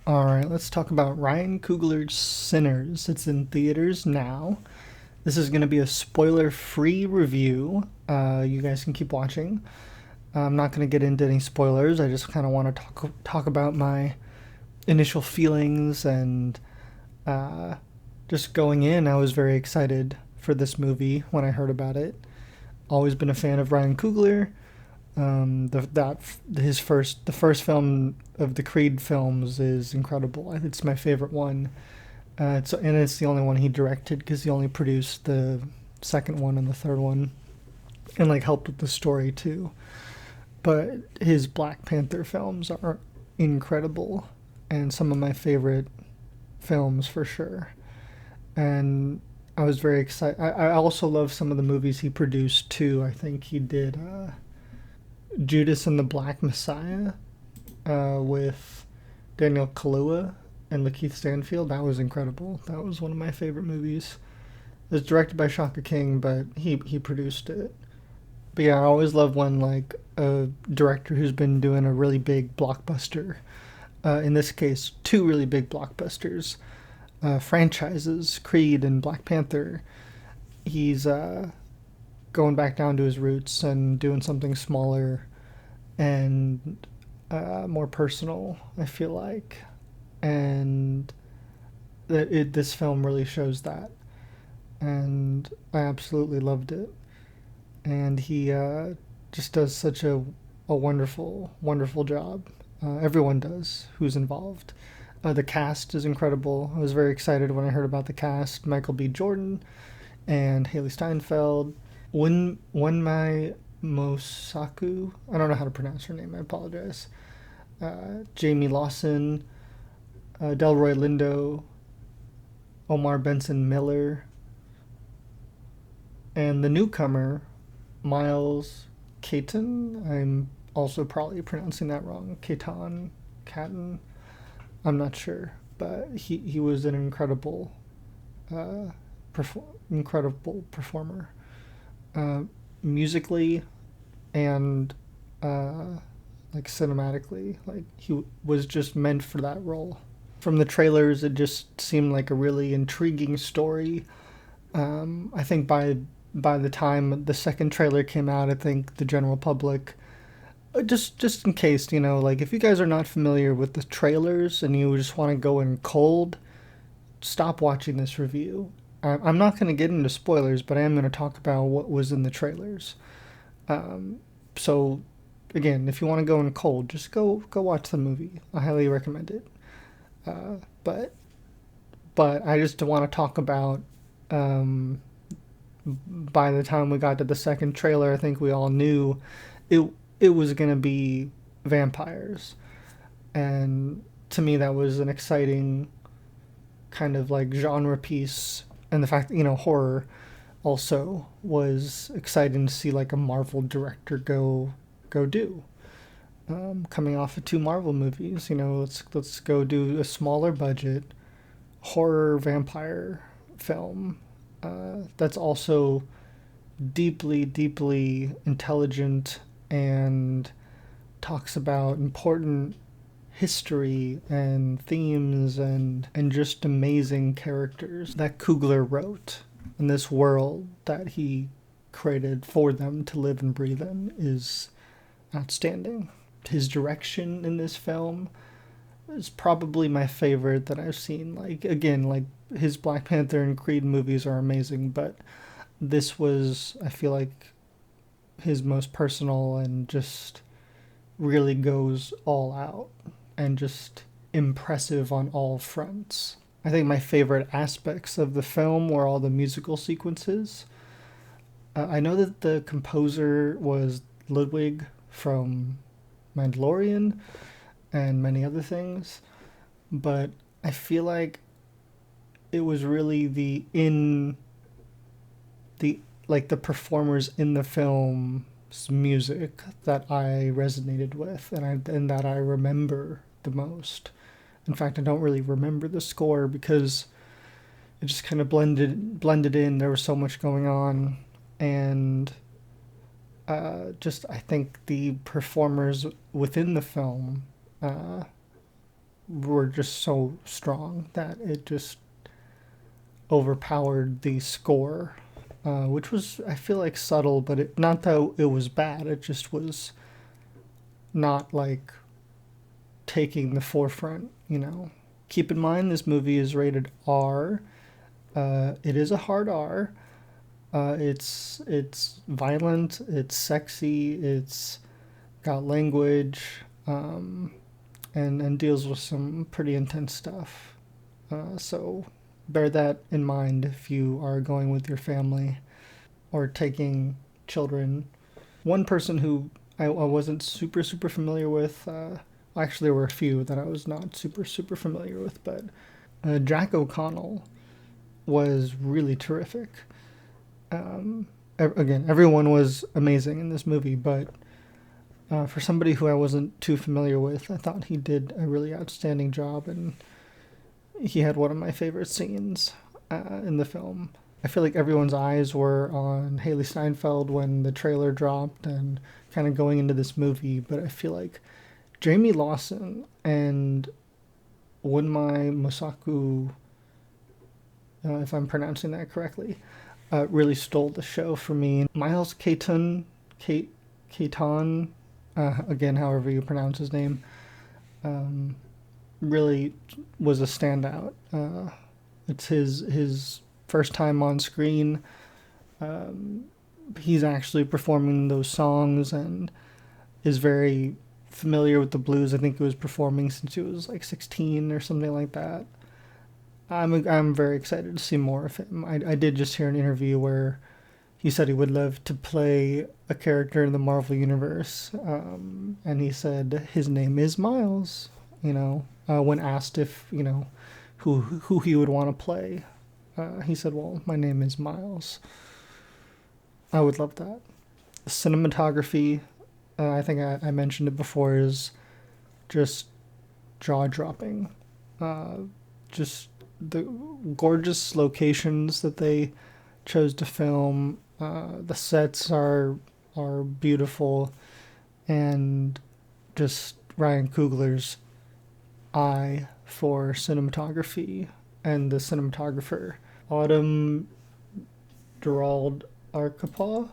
All right, let's talk about Ryan Coogler's Sinners. It's in theaters now. This is going to be a spoiler free review. You guys can keep watching. I'm not going to get into any spoilers. I just kind of want to talk about my initial feelings and uh, just going in. I was very excited for this movie when I heard about it. Always been a fan of Ryan Coogler. The first film of the Creed films is incredible. It's my favorite one. It's the only one he directed because he only produced the second one and the third one, and like helped with the story too. But his Black Panther films are incredible, and some of my favorite films for sure. And I was very excited. I also love some of the movies he produced too. I think he did Judas and the Black Messiah with Daniel Kaluuya and Lakeith Stanfield. That was incredible. That was one of my favorite movies. It was directed by Shaka King, but he produced it. But yeah, I always love when like a director who's been doing a really big blockbuster. In this case, two really big blockbusters, franchises, Creed and Black Panther. He's going back down to his roots and doing something smaller and more personal, I feel like. And this film really shows that. And I absolutely loved it. And he just does such a wonderful, wonderful job. Everyone does who's involved. The cast is incredible. I was very excited when I heard about the cast. Michael B. Jordan and Hailee Steinfeld. Wunmi Mosaku. I don't know how to pronounce her name. I apologize. Jamie Lawson, Delroy Lindo, Omar Benson Miller, and the newcomer, Miles Caton. I'm also probably pronouncing that wrong. Caton. I'm not sure, but he was an uh, incredible performer, uh, musically and uh, like cinematically. Like he was just meant for that role. From the trailers, it just seemed like a really intriguing story. I think by the time the second trailer came out, I think the general public, just in case, like if you guys are not familiar with the trailers and you just want to go in cold, stop watching this review. I'm not going to get into spoilers, but I am going to talk about what was in the trailers. So, again, if you want to go in cold, just go watch the movie. I highly recommend it. But I just want to talk about. By the time we got to the second trailer, I think we all knew it it was going to be vampires, and to me that was an exciting kind of like genre piece, and the fact that horror also was exciting to see like a Marvel director go do. Coming off of two Marvel movies, let's go do a smaller budget horror vampire film that's also deeply, deeply intelligent and talks about important history and themes and just amazing characters that Coogler wrote. And this world that he created for them to live and breathe in is outstanding. His direction in this film is probably my favorite that I've seen. Like, again, like his Black Panther and Creed movies are amazing, but this was, I feel like, his most personal and just really goes all out and just impressive on all fronts. I think my favorite aspects of the film were all the musical sequences. I know that the composer was Ludwig from Mandalorian and many other things, but I feel like it was really the performers in the film's music that I resonated with and that I remember the most. In fact, I don't really remember the score because it just kind of blended in. There was so much going on, and just I think the performers within the film were just so strong that it just overpowered the score, which was, I feel like, subtle, but not that it was bad. It just was not like taking the forefront, you know. Keep in mind, this movie is rated R. It is a hard R. It's violent. It's sexy. It's got language, and deals with some pretty intense stuff. So bear that in mind if you are going with your family or taking children. One person who I wasn't super familiar with. Actually, there were a few that I was not super familiar with, but Jack O'Connell was really terrific. Again, everyone was amazing in this movie, but for somebody who I wasn't too familiar with, I thought he did a really outstanding job, and he had one of my favorite scenes in the film. I feel like everyone's eyes were on Hailee Steinfeld when the trailer dropped and kind of going into this movie, but I feel like Jamie Lawson and Wunmi Mosaku, if I'm pronouncing that correctly, really stole the show for me. Miles Keaton, again, however you pronounce his name, really was a standout. It's his first time on screen. He's actually performing those songs and is very familiar with the blues. I think he was performing since he was like 16 or something like that. I'm very excited to see more of him. I did just hear an interview where he said he would love to play a character in the Marvel Universe, and he said his name is Miles. You know, when asked if who he would want to play, he said, "Well, my name is Miles." I would love that. Cinematography, I think I mentioned it before, is just jaw dropping. Just the gorgeous locations that they chose to film. The sets are beautiful, and just Ryan Coogler's eye for cinematography, and the cinematographer Autumn Gerald Arkapaw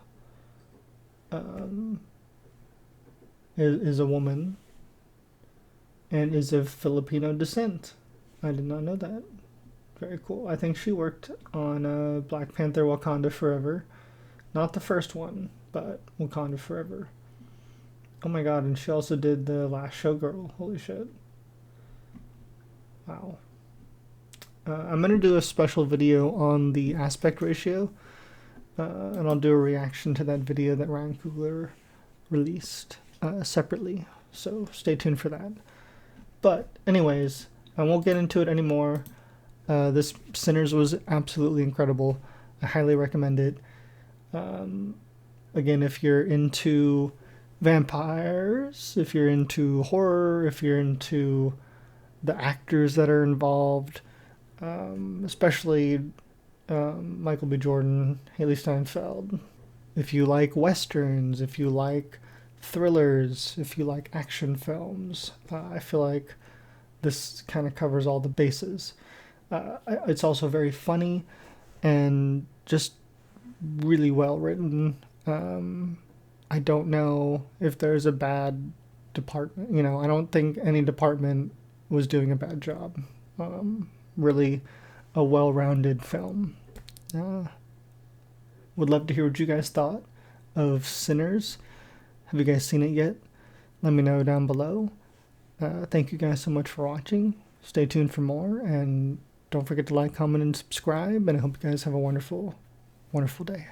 is a woman and is of Filipino descent. I did not know that. Very cool. I think she worked on Black Panther Wakanda Forever. Not the first one, but Wakanda Forever. Oh my god, and she also did The Last Showgirl. Holy shit. Wow. I'm going to do a special video on the aspect ratio, and I'll do a reaction to that video that Ryan Coogler released separately. So stay tuned for that. But anyways, I won't get into it anymore. This Sinners was absolutely incredible. I highly recommend it. Again, if you're into vampires, if you're into horror, if you're into the actors that are involved, especially Michael B. Jordan, Hailee Steinfeld. If you like westerns, if you like thrillers, if you like action films, I feel like this kind of covers all the bases. It's also very funny and just really well written. I don't know if there's a bad department. I don't think any department was doing a bad job. Really a well-rounded film. Would love to hear what you guys thought of Sinners. Have you guys seen it yet? Let me know down below. Thank you guys so much for watching. Stay tuned for more, and don't forget to like, comment, and subscribe, and I hope you guys have a wonderful, wonderful day.